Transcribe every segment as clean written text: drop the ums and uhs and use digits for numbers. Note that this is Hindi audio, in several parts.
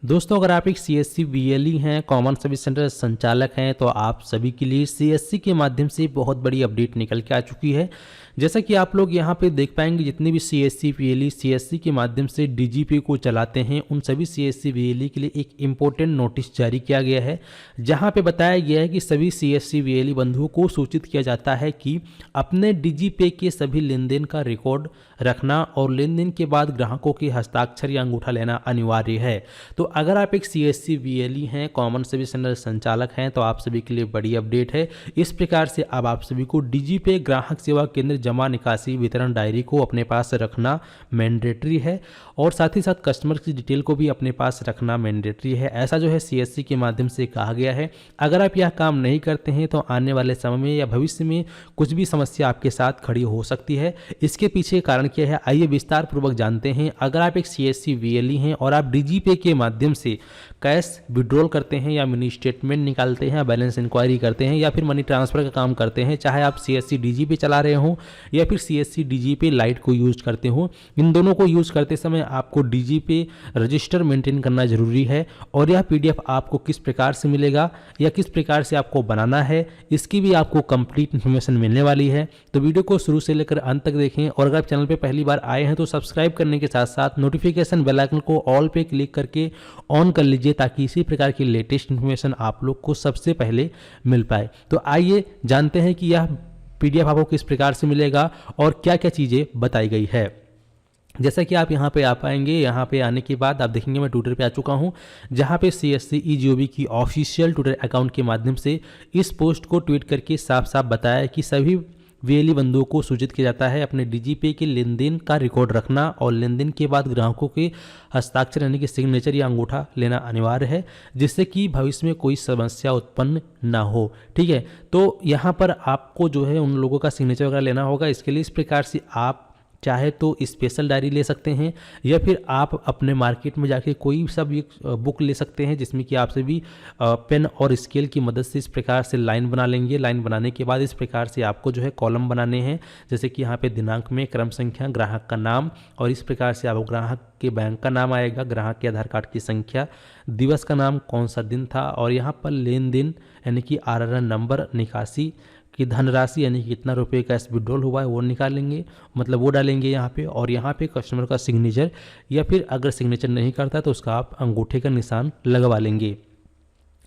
दोस्तों, अगर आप एक सीएससी वीएलई हैं, कॉमन सर्विस सेंटर संचालक हैं, तो आप सभी के लिए सीएससी के माध्यम से बहुत बड़ी अपडेट निकल के आ चुकी है। जैसा कि आप लोग यहाँ पे देख पाएंगे, जितने भी सीएससी वीएलई सीएससी के माध्यम से डीजीपी को चलाते हैं, उन सभी सीएससी वीएलई के लिए एक इम्पोर्टेंट नोटिस जारी किया गया है, जहाँ पे बताया गया है कि सभी सीएससी वीएलई बंधुओं को सूचित किया जाता है कि अपने डीजीपे के सभी लेन देन का रिकॉर्ड रखना और लेन देन के बाद ग्राहकों के हस्ताक्षर या अंगूठा लेना अनिवार्य है। तो अगर आप एक सीएससी वीएलई हैं, कॉमन सर्विस सेंटर संचालक हैं, तो आप सभी के लिए बड़ी अपडेट है। इस प्रकार से अब आप सभी को डीजीपे ग्राहक सेवा केंद्र जमा निकासी वितरण डायरी को अपने पास रखना मैंडेटरी है और साथ ही साथ कस्टमर की डिटेल को भी अपने पास रखना मैंडेटरी है। ऐसा जो है सीएससी के माध्यम से कहा गया है। अगर आप यह काम नहीं करते हैं तो आने वाले समय में या भविष्य में कुछ भी समस्या आपके साथ खड़ी हो सकती है। इसके पीछे कारण क्या है, आइए विस्तार पूर्वक जानते हैं। अगर आप एक सीएससी वीएलई हैं और आप डीजीपे के माध्यम से कैश विड्रॉल करते हैं या मिनी स्टेटमेंट निकालते हैं, बैलेंस इंक्वायरी करते हैं या फिर मनी ट्रांसफर का काम करते हैं, चाहे आप सीएससी डीजीपे चला रहे हो या फिर सीएससी डीजीपे लाइट को यूज करते हो, इन दोनों को यूज करते समय आपको डीजीपे रजिस्टर मेंटेन करना जरूरी है। और यह पीडीएफ आपको किस प्रकार से मिलेगा या किस प्रकार से आपको बनाना है, इसकी भी आपको कंप्लीट इन्फॉर्मेशन मिलने वाली है। तो वीडियो को शुरू से लेकर अंत तक देखें और अगर आप चैनल पे पहली बार आए हैं तो सब्सक्राइब करने के साथ साथ नोटिफिकेशन बेल आइकन को ऑल पे क्लिक करके ऑन कर लीजिए, ताकि इसी प्रकार की लेटेस्ट इन्फॉर्मेशन आप लोग को सबसे पहले मिल पाए। तो आइए जानते हैं कि यह पीडीएफ आपको किस प्रकार से मिलेगा और क्या क्या चीज़ें बताई गई है। जैसा कि आप यहाँ पे आ पाएंगे, यहाँ पे आने के बाद आप देखेंगे मैं ट्विटर पे आ चुका हूँ, जहाँ पे सीएससी ईजीओबी की ऑफिशियल ट्विटर अकाउंट के माध्यम से इस पोस्ट को ट्वीट करके साफ साफ बताया कि सभी वीएलई बंधुओं को सूचित किया जाता है अपने डीजीपे के लेन देन का रिकॉर्ड रखना और लेन देन के बाद ग्राहकों के हस्ताक्षर यानी कि सिग्नेचर या अंगूठा लेना अनिवार्य है, जिससे कि भविष्य में कोई समस्या उत्पन्न ना हो। ठीक है, तो यहाँ पर आपको जो है उन लोगों का सिग्नेचर वगैरह लेना होगा। इसके लिए इस प्रकार से आप चाहे तो स्पेशल डायरी ले सकते हैं या फिर आप अपने मार्केट में जाके कोई सा भी बुक ले सकते हैं, जिसमें कि आप सभी पेन और स्केल की मदद से इस प्रकार से लाइन बना लेंगे। लाइन बनाने के बाद इस प्रकार से आपको जो है कॉलम बनाने हैं, जैसे कि यहाँ पे दिनांक में क्रम संख्या, ग्राहक का नाम और इस प्रकार से आपको ग्राहक के बैंक का नाम आएगा, ग्राहक के आधार कार्ड की संख्या, दिवस का नाम, कौन सा दिन था और यहाँ पर लेन देन यानी कि आरआरएन नंबर, निकासी कि धनराशि यानी कि कितना रुपये कैश विड्रॉल हुआ है वो निकालेंगे, मतलब वो डालेंगे यहाँ पे। और यहाँ पे कस्टमर का सिग्नेचर या फिर अगर सिग्नेचर नहीं करता तो उसका आप अंगूठे का निशान लगवा लेंगे।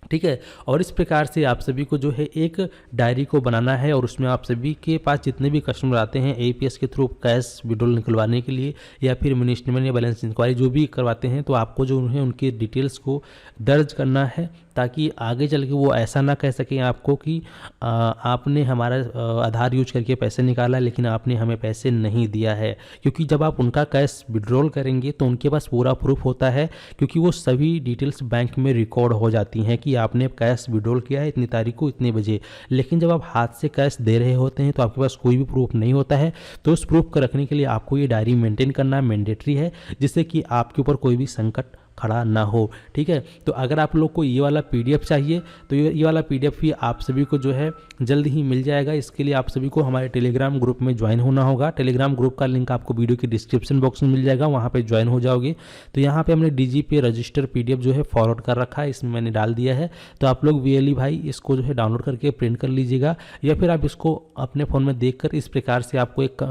ठीक है, और इस प्रकार से आप सभी को जो है एक डायरी को बनाना है और उसमें आप सभी के पास जितने भी कस्टमर आते हैं एपीएस के थ्रू कैश विड्रॉल निकलवाने के लिए या फिर मिनी स्टेटमेंट या बैलेंस इंक्वायरी जो भी करवाते हैं, तो आपको जो है उनके डिटेल्स को दर्ज करना है, ताकि आगे चल के वो ऐसा ना कह सकें आपको कि आपने हमारा आधार यूज करके पैसे निकाला लेकिन आपने हमें पैसे नहीं दिया है। क्योंकि जब आप उनका कैश विड्रॉल करेंगे तो उनके पास पूरा प्रूफ होता है, क्योंकि वो सभी डिटेल्स बैंक में रिकॉर्ड हो जाती हैं कि आपने कैश विड्रॉल किया है इतनी तारीख को इतने बजे। लेकिन जब आप हाथ से कैश दे रहे होते हैं तो आपके पास कोई भी प्रूफ नहीं होता है। तो उस प्रूफ को रखने के लिए आपको ये डायरी मेंटेन करना मैंडेटरी है, जिससे कि आपके ऊपर कोई भी संकट खड़ा ना हो। ठीक है, तो अगर आप लोग को ये वाला पीडीएफ चाहिए तो ये वाला पीडीएफ भी आप सभी को जो है जल्द ही मिल जाएगा। इसके लिए आप सभी को हमारे टेलीग्राम ग्रुप में ज्वाइन होना होगा। टेलीग्राम ग्रुप का लिंक आपको वीडियो के डिस्क्रिप्शन बॉक्स में मिल जाएगा, वहाँ पे ज्वाइन हो जाओगे। तो यहाँ पे हमने डीजीपे रजिस्टर पीडीएफ जो है फॉरवर्ड कर रखा है, इसमें मैंने डाल दिया है। तो आप लोग वीएलई भाई इसको जो है डाउनलोड करके प्रिंट कर लीजिएगा या फिर आप इसको अपने फ़ोन में देख कर इस प्रकार से आपको एक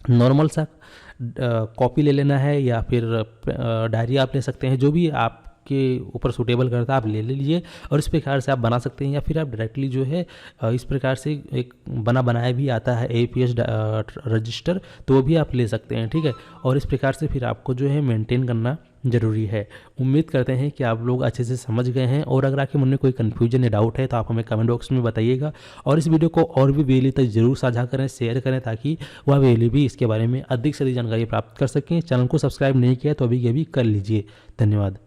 नॉर्मल सा कॉपी ले लेना है या फिर डायरी आप ले सकते हैं, जो भी आपके ऊपर सूटेबल करता है आप ले लीजिए और इस प्रकार से आप बना सकते हैं। या फिर आप डायरेक्टली जो है इस प्रकार से एक बनाया भी आता है एपीएस रजिस्टर, तो वो भी आप ले सकते हैं। ठीक है, और इस प्रकार से फिर आपको जो है मेंटेन करना ज़रूरी है। उम्मीद करते हैं कि आप लोग अच्छे से समझ गए हैं और अगर आपके मन में कोई कन्फ्यूजन या डाउट है तो आप हमें कमेंट बॉक्स में बताइएगा और इस वीडियो को और भी वीएलई तक जरूर साझा करें, शेयर करें, ताकि वह वीएलई भी इसके बारे में अधिक से अधिक जानकारी प्राप्त कर सकें। चैनल को सब्सक्राइब नहीं किया तो अभी कर लीजिए। धन्यवाद।